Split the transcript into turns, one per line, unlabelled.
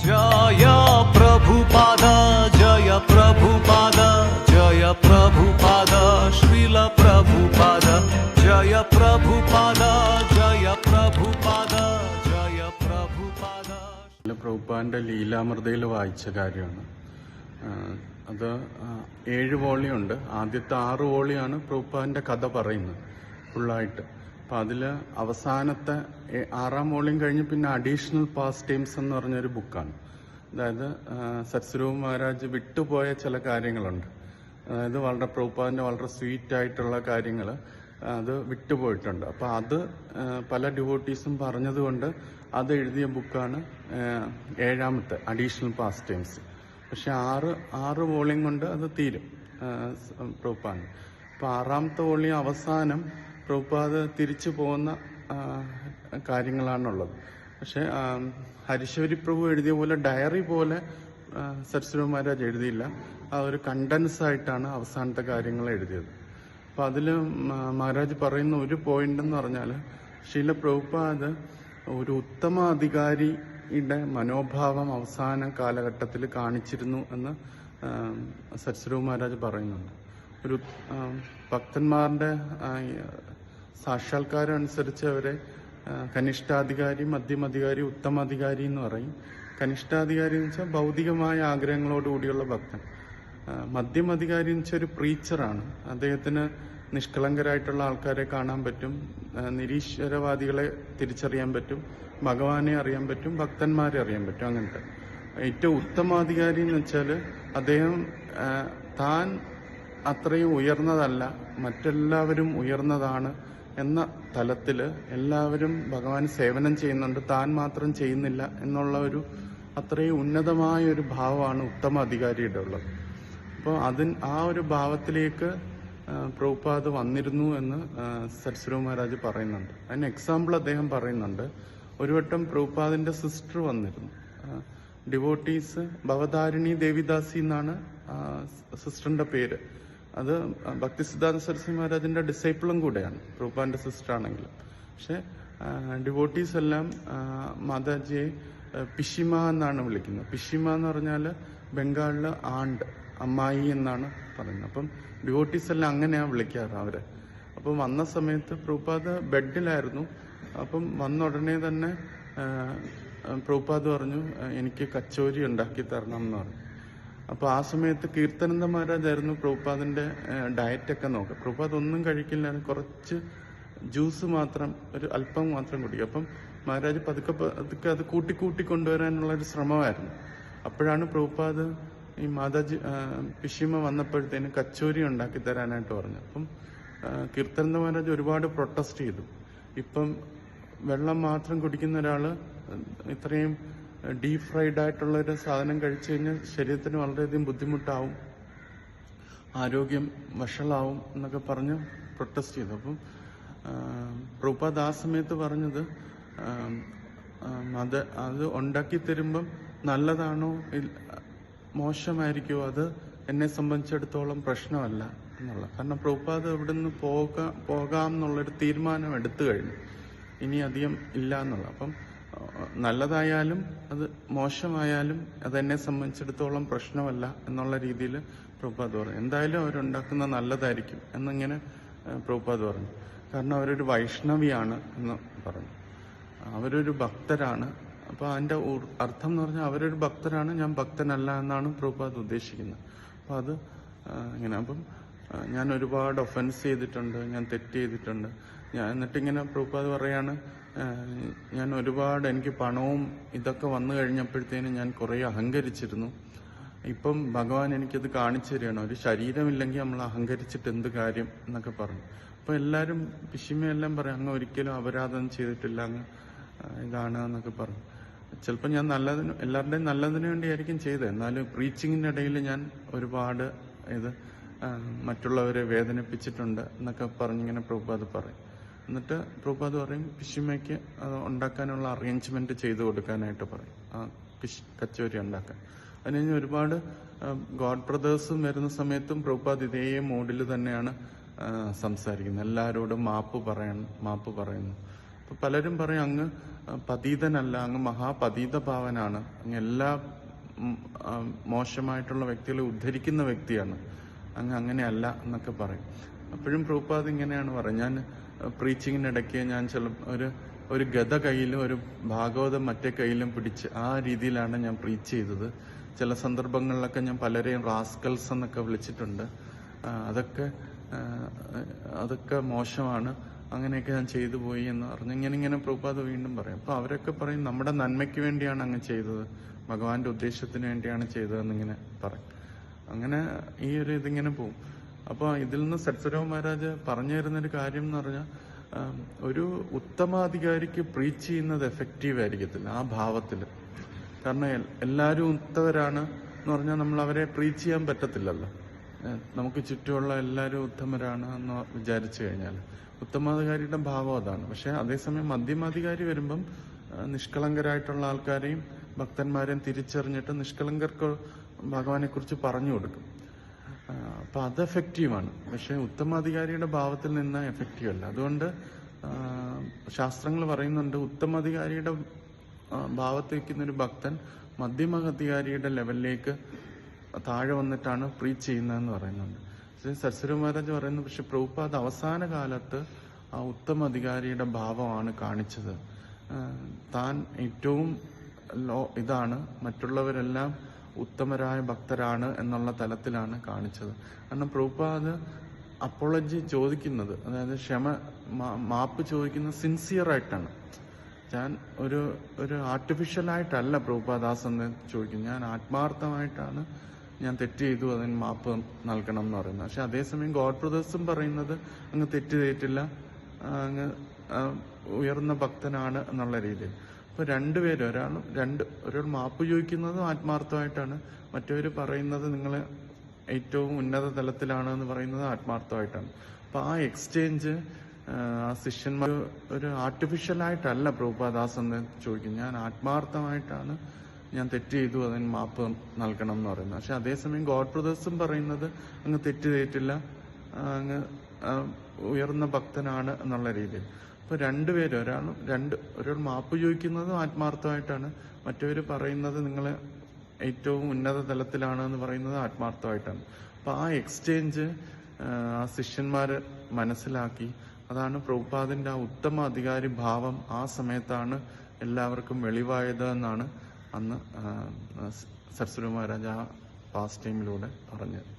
जय प्रभुपाद जय प्रभुपाद जय प्रभुपाद श्रील प्रभुपाद जय प्रभुपाद जय प्रभुपाद जय प्रभुपाद.
പ്രഭുപാദിന്റെ ലീലാമൃതയിൽ വായിച്ച കാര്യമാണ് അത്. 7 വോളിയുണ്ട്. ആദ്യത്തെ 6 വോളിയാണ് പ്രഭുപാദിന്റെ കഥ പറയുന്നത് ഫുള്ളായിട്ട്. അപ്പം അതിൽ അവസാനത്തെ 6ാം വോളിയം കഴിഞ്ഞ് പിന്നെ അഡീഷണൽ പാസ് ടൈംസ് എന്ന് പറഞ്ഞൊരു ബുക്കാണ്. അതായത് സത്സ്വരൂപ് മഹാരാജ് വിട്ടുപോയ ചില കാര്യങ്ങളുണ്ട്. അതായത് വളരെ പ്രഭുപാദിന്റെ വളരെ സ്വീറ്റ് ആയിട്ടുള്ള കാര്യങ്ങൾ അത് വിട്ടുപോയിട്ടുണ്ട്. അപ്പം അത് പല ഡിവോട്ടീസും പറഞ്ഞതുകൊണ്ട് അത് എഴുതിയ ബുക്കാണ് 7ാമത്തെ അഡീഷണൽ പാസ് ടൈംസ്. പക്ഷെ 6 വോളിയം കൊണ്ട് അത് തീരും പ്രഭുപാദിന്. അപ്പം 6ാമത്തെ വോളിയം അവസാനം പ്രഭുപാദ് തിരിച്ചു പോകുന്ന കാര്യങ്ങളാണുള്ളത്. പക്ഷെ ഹരീശ്വരി പ്രഭു എഴുതിയ പോലെ ഡയറി പോലെ സത്സ്വരൂപ് മഹാരാജ് എഴുതിയില്ല. ആ ഒരു കണ്ടൻസ് ആയിട്ടാണ് അവസാനത്തെ കാര്യങ്ങൾ എഴുതിയത്. അപ്പം അതിൽ മഹാരാജ് പറയുന്ന ഒരു പോയിന്റ് എന്ന് പറഞ്ഞാൽ ശ്രീല പ്രഭുപാദ് ഒരു ഉത്തമ അധികാരിയുടെ മനോഭാവം അവസാന കാലഘട്ടത്തിൽ കാണിച്ചിരുന്നു എന്ന് സത്സ്വരൂപ് മഹാരാജ് പറയുന്നുണ്ട്. ഒരു ഭക്തന്മാരുടെ സാക്ഷാത്കാരം അനുസരിച്ച് അവരെ കനിഷ്ഠാധികാരി, മധ്യമധികാരി, ഉത്തമാധികാരി എന്ന് പറയും. കനിഷ്ഠാധികാരി എന്ന് വെച്ചാൽ ഭൗതികമായ ആഗ്രഹങ്ങളോടുകൂടിയുള്ള ഭക്തൻ. മധ്യമധികാരി എന്ന് വെച്ചാൽ ഒരു പ്രീച്ചറാണ്. അദ്ദേഹത്തിന് നിഷ്കളങ്കരായിട്ടുള്ള ആൾക്കാരെ കാണാൻ പറ്റും, നിരീശ്വരവാദികളെ തിരിച്ചറിയാൻ പറ്റും, ഭഗവാനെ അറിയാൻ പറ്റും, ഭക്തന്മാരെ അറിയാൻ പറ്റും. അങ്ങനത്തെ ഏറ്റവും ഉത്തമാധികാരി എന്ന് വെച്ചാൽ അദ്ദേഹം താൻ അത്രയും ഉയർന്നതല്ല, മറ്റെല്ലാവരും ഉയർന്നതാണ് എന്ന തലത്തിൽ എല്ലാവരും ഭഗവാൻ സേവനം ചെയ്യുന്നുണ്ട്, താൻ മാത്രം ചെയ്യുന്നില്ല എന്നുള്ള ഒരു അത്രയും ഉന്നതമായ ഒരു ഭാവമാണ് ഉത്തമ അധികാരിയുടെ ഉള്ളത്. അപ്പോൾ ആ ഒരു ഭാവത്തിലേക്ക് പ്രഭുപാദ് വന്നിരുന്നു എന്ന് സത്സ്വരൂപ് മഹാരാജ് പറയുന്നുണ്ട്. അതിന് എക്സാമ്പിൾ അദ്ദേഹം പറയുന്നുണ്ട്. ഒരു വട്ടം പ്രഭുപാദിന്റെ സിസ്റ്റർ വന്നിരുന്നു. ഡിവോട്ടീസ് ഭവതാരിണി ദേവിദാസി എന്നാണ് സിസ്റ്ററിന്റെ പേര്. അത് ഭക്തി സിദ്ധാന്ത സരസ്വതി മഹാരാജിന്റെ ഡിസൈപ്പിളും കൂടെയാണ്, പ്രഭുപാദിന്റെ സിസ്റ്റർ ആണെങ്കിലും. പക്ഷെ ഡിവോട്ടീസ് എല്ലാം മാതാജിയെ പിഷിമ എന്നാണ് വിളിക്കുന്നത്. പിഷിമ എന്ന് പറഞ്ഞാൽ ബംഗാളില് ആണ്ട്, അമ്മായി എന്നാണ് പറയുന്നത്. അപ്പം ഡിവോട്ടീസ് എല്ലാം അങ്ങനെയാണ് വിളിക്കാറ് അവരെ. അപ്പം വന്ന സമയത്ത് പ്രഭുപാദ് ബെഡിലായിരുന്നു. അപ്പം വന്ന ഉടനെ തന്നെ പ്രഭുപാദ് പറഞ്ഞു, എനിക്ക് കച്ചോരി ഉണ്ടാക്കി തരണം എന്ന് പറഞ്ഞു. അപ്പോൾ ആ സമയത്ത് കീർത്തനന്ദ മഹാരാജായിരുന്നു പ്രഭുപാദിന്റെ ഡയറ്റൊക്കെ നോക്കുക. പ്രഭുപാദ് ഒന്നും കഴിക്കില്ലായിരുന്നു, കുറച്ച് ജ്യൂസ് മാത്രം, ഒരു അല്പം മാത്രം കുടിക്കും. അപ്പം മഹാരാജ് പതുക്കെ പതുക്കെ അത് കൂട്ടി കൊണ്ടുവരാനുള്ള ഒരു ശ്രമമായിരുന്നു. അപ്പോഴാണ് പ്രഭുപാദ് ഈ മാതാജി പിഷിമ വന്നപ്പോഴത്തേന് കച്ചോരി ഉണ്ടാക്കി തരാനായിട്ട് പറഞ്ഞു. അപ്പം കീർത്തനന്ദ മഹാരാജ് ഒരുപാട് പ്രൊട്ടസ്റ്റ് ചെയ്തു. ഇപ്പം വെള്ളം മാത്രം കുടിക്കുന്ന ഒരാള് ഇത്രയും ഡീപ് ഫ്രൈഡ് ആയിട്ടുള്ള ഒരു സാധനം കഴിച്ചു കഴിഞ്ഞാൽ ശരീരത്തിന് വളരെയധികം ബുദ്ധിമുട്ടാവും, ആരോഗ്യം വഷളാവും എന്നൊക്കെ പറഞ്ഞ് പ്രൊട്ടസ്റ്റ് ചെയ്തു. അപ്പം പ്രഭുപാദ് ആ സമയത്ത് പറഞ്ഞത്, അത് ഉണ്ടാക്കി തരുമ്പം നല്ലതാണോ മോശമായിരിക്കുമോ അത് എന്നെ സംബന്ധിച്ചിടത്തോളം പ്രശ്നമല്ല എന്നുള്ള. കാരണം പ്രഭുപാദ് ഇവിടുന്ന് പോകാം എന്നുള്ളൊരു തീരുമാനം എടുത്തു കഴിഞ്ഞു, ഇനി അധികം ഇല്ല എന്നുള്ള. അപ്പം നല്ലതായാലും അത് മോശമായാലും അതെന്നെ സംബന്ധിച്ചിടത്തോളം പ്രശ്നമല്ല എന്നുള്ള രീതിയിൽ പ്രഭുപാദ് പറഞ്ഞു. എന്തായാലും അവരുണ്ടാക്കുന്ന നല്ലതായിരിക്കും എന്നിങ്ങനെ പ്രഭുപാദ് പറഞ്ഞു. കാരണം അവരൊരു വൈഷ്ണവിയാണ് എന്ന് പറഞ്ഞു, അവരൊരു ഭക്തരാണ്. അപ്പോൾ അതിൻ്റെ അർത്ഥം എന്ന് പറഞ്ഞാൽ അവരൊരു ഭക്തരാണ്, ഞാൻ ഭക്തനല്ല എന്നാണ് പ്രഭുപാദ് ഉദ്ദേശിക്കുന്നത്. അപ്പോൾ അത് ഇങ്ങനെ. അപ്പം ഞാൻ ഒരുപാട് ഒഫൻസ് ചെയ്തിട്ടുണ്ട്, ഞാൻ തെറ്റ് ചെയ്തിട്ടുണ്ട്. എന്നിട്ടിങ്ങനെ പ്രഭുപാദ് പറയാണ്, ഞാൻ ഒരുപാട്, എനിക്ക് പണവും ഇതൊക്കെ വന്നു കഴിഞ്ഞപ്പോഴത്തേനും ഞാൻ കുറേ അഹങ്കരിച്ചിരുന്നു. ഇപ്പം ഭഗവാൻ എനിക്കത് കാണിച്ചു തരികയാണ്, ഒരു ശരീരമില്ലെങ്കിൽ നമ്മൾ അഹങ്കരിച്ചിട്ട് എന്ത് കാര്യം എന്നൊക്കെ പറഞ്ഞു. അപ്പോൾ എല്ലാവരും പിഷിമയെല്ലാം പറയും, അങ്ങ് ഒരിക്കലും അപരാധം ചെയ്തിട്ടില്ല, അങ്ങ് ഇതാണ് എന്നൊക്കെ പറഞ്ഞു. ചിലപ്പോൾ ഞാൻ എല്ലാവരുടെയും നല്ലതിനു വേണ്ടിയായിരിക്കും ചെയ്തത്, എന്നാലും പ്രീച്ചിങ്ങിൻ്റെ ഇടയിൽ ഞാൻ ഒരുപാട് മറ്റുള്ളവരെ വേദനിപ്പിച്ചിട്ടുണ്ട് എന്നൊക്കെ പറഞ്ഞിങ്ങനെ പ്രഭുപാദ് പറയും. എന്നിട്ട് പ്രഭുപാദ് പറയും, പിഷിമയ്ക്ക് അത് ഉണ്ടാക്കാനുള്ള അറേഞ്ച്മെന്റ് ചെയ്തു കൊടുക്കാനായിട്ട് പറയും, ആ കച്ചോരി ഉണ്ടാക്കാൻ. അതിന് കഴിഞ്ഞ് ഒരുപാട് ഗോഡ് ബ്രദേഴ്സും വരുന്ന സമയത്തും പ്രഭുപാദ് ഇതേ മോഡിൽ തന്നെയാണ് സംസാരിക്കുന്നത്. എല്ലാവരോടും മാപ്പ് പറയുന്നു. അപ്പോൾ പലരും പറയും അങ്ങ് പതീതനല്ല, അങ്ങ് മഹാപതീത ഭാവനാണ്, അങ്ങ് എല്ലാ മോശമായിട്ടുള്ള വ്യക്തികളെ ഉദ്ധരിക്കുന്ന വ്യക്തിയാണ്, അങ്ങ് അങ്ങനെയല്ല എന്നൊക്കെ പറയും. അപ്പോഴും പ്രഭുപാദ് ഇങ്ങനെയാണ് പറയുന്നത്. ഞാൻ പ്രീച്ചിങ്ങിനിടയ്ക്ക് ഞാൻ ഒരു ഗദ കയ്യിലും ഒരു ഭാഗവതം മറ്റേ കയ്യിലും പിടിച്ച് ആ രീതിയിലാണ് ഞാൻ പ്രീച്ച് ചെയ്തത്. ചില സന്ദർഭങ്ങളിലൊക്കെ ഞാൻ പലരെയും റാസ്കൽസ് എന്നൊക്കെ വിളിച്ചിട്ടുണ്ട്. അതൊക്കെ മോശമാണ്, അങ്ങനെയൊക്കെ ഞാൻ ചെയ്തു പോയി എന്ന് പറഞ്ഞു. ഇങ്ങനെ പ്രഭുപാദ് വീണ്ടും പറയും. അപ്പോൾ അവരൊക്കെ പറയും നമ്മുടെ നന്മയ്ക്ക് വേണ്ടിയാണ് അങ്ങ് ചെയ്തത്, ഭഗവാന്റെ ഉദ്ദേശത്തിന് വേണ്ടിയാണ് ചെയ്തതെന്നിങ്ങനെ പറയും. അങ്ങനെ ഈ ഒരു ഇതിങ്ങനെ പോവും. അപ്പോൾ ഇതിൽ നിന്ന് സത്സ്വരൂപ മഹാരാജ് പറഞ്ഞു തരുന്നൊരു കാര്യം എന്ന് പറഞ്ഞാൽ, ഒരു ഉത്തമാധികാരിക്ക് പ്രീച്ച് ചെയ്യുന്നത് എഫക്റ്റീവ് ആയിരിക്കത്തില്ല ആ ഭാവത്തിൽ. കാരണം എല്ലാവരും ഉത്തമരാണ് എന്ന് പറഞ്ഞാൽ നമ്മൾ അവരെ പ്രീച്ച് ചെയ്യാൻ പറ്റത്തില്ലല്ലോ. നമുക്ക് ചുറ്റുമുള്ള എല്ലാവരും ഉത്തമരാണ് എന്ന് വിചാരിച്ചു കഴിഞ്ഞാൽ ഉത്തമാധികാരിയുടെ ഭാവം അതാണ്. പക്ഷെ അതേസമയം മധ്യമാധികാരി വരുമ്പം നിഷ്കളങ്കരായിട്ടുള്ള ആൾക്കാരെയും ഭക്തന്മാരെയും തിരിച്ചറിഞ്ഞിട്ട് നിഷ്കളങ്കർക്ക് ഭഗവാനെ കുറിച്ച് പറഞ്ഞു കൊടുക്കും. അപ്പൊ അത് എഫക്റ്റീവാണ്. പക്ഷെ ഉത്തമാധികാരിയുടെ ഭാവത്തിൽ നിന്ന് എഫക്റ്റീവ് അല്ല. അതുകൊണ്ട് ശാസ്ത്രങ്ങൾ പറയുന്നുണ്ട്, ഉത്തമാധികാരിയുടെ ഭാവത്തിൽ നിൽക്കുന്ന ഒരു ഭക്തൻ മധ്യമധികാരിയുടെ ലെവലിലേക്ക് താഴെ വന്നിട്ടാണ് പ്രീച്ച് ചെയ്യുന്നതെന്ന് പറയുന്നുണ്ട്. സത്സ്വരൂപ മഹാരാജ് പറയുന്നു, പക്ഷെ പ്രഭുപാദ് അവസാന കാലത്ത് ആ ഉത്തമ അധികാരിയുടെ ഭാവമാണ് കാണിച്ചത്. താൻ ഏറ്റവും ഇതാണ്, മറ്റുള്ളവരെല്ലാം ഉത്തമരായ ഭക്തരാണ് എന്നുള്ള തലത്തിലാണ് കാണിച്ചത്. കാരണം പ്രഭുപാദ് അപ്പോളജി ചോദിക്കുന്നത്, അതായത് മാപ്പ് ചോദിക്കുന്നത് സിൻസിയറായിട്ടാണ്. ഞാൻ ഒരു ആർട്ടിഫിഷ്യലായിട്ടല്ല പ്രഭുപാദ് ആ സമയത്ത് ചോദിക്കുന്നത്. ഞാൻ ആത്മാർത്ഥമായിട്ടാണ് ഞാൻ തെറ്റ് ചെയ്തു, അതിന് മാപ്പ് നൽകണം എന്ന് പറയുന്നത്. പക്ഷെ അതേസമയം ഗോഡ് ബ്രദേഴ്സും പറയുന്നത് അങ്ങ് തെറ്റ് ചെയ്തിട്ടില്ല, അങ്ങ് ഉയർന്ന ഭക്തനാണ് എന്നുള്ള രീതിയിൽ. അപ്പൊ രണ്ടുപേരും ഒരാൾ മാപ്പ് ചോദിക്കുന്നതും ആത്മാർത്ഥമായിട്ടാണ്, മറ്റവര് പറയുന്നത് നിങ്ങൾ ഏറ്റവും ഉന്നത തലത്തിലാണ് എന്ന് പറയുന്നത് ആത്മാർത്ഥമായിട്ടാണ്. അപ്പൊ ആ എക്സ്ചേഞ്ച് ആ ശിഷ്യന്മാർ ഒരു ആർട്ടിഫിഷ്യലായിട്ടല്ല പ്രഭുപാദ് ആ സമയത്ത് ചോദിക്കുന്നത്. ഞാൻ ആത്മാർത്ഥമായിട്ടാണ് ഞാൻ തെറ്റ് ചെയ്തു, അതിന് മാപ്പ് നൽകണം എന്ന് പറയുന്നത്. പക്ഷെ അതേസമയം ഗോഡ് ബ്രദേഴ്സും പറയുന്നത് അങ്ങ് തെറ്റ് ചെയ്തിട്ടില്ല, അങ്ങ് ഉയർന്ന ഭക്തനാണ് എന്നുള്ള രീതിയിൽ. അപ്പൊ രണ്ടുപേരും ഒരാൾ മാപ്പ് ചോദിക്കുന്നതും ആത്മാർത്ഥമായിട്ടാണ്, മറ്റവര് പറയുന്നത് നിങ്ങൾ ഏറ്റവും ഉന്നത തലത്തിലാണ് എന്ന് പറയുന്നത് ആത്മാർത്ഥമായിട്ടാണ്. അപ്പൊ ആ എക്സ്ചേഞ്ച് ആ ശിഷ്യന്മാര് മനസ്സിലാക്കി. അതാണ് പ്രഭുപാദിന്റെ ആ ഉത്തമ അധികാരി ഭാവം ആ സമയത്താണ് എല്ലാവർക്കും വെളിവായത് എന്നാണ് അന്ന് സത്സ്വരൂപ മഹാരാജ് ആ പാസ് ടൈമിലൂടെ പറഞ്ഞത്.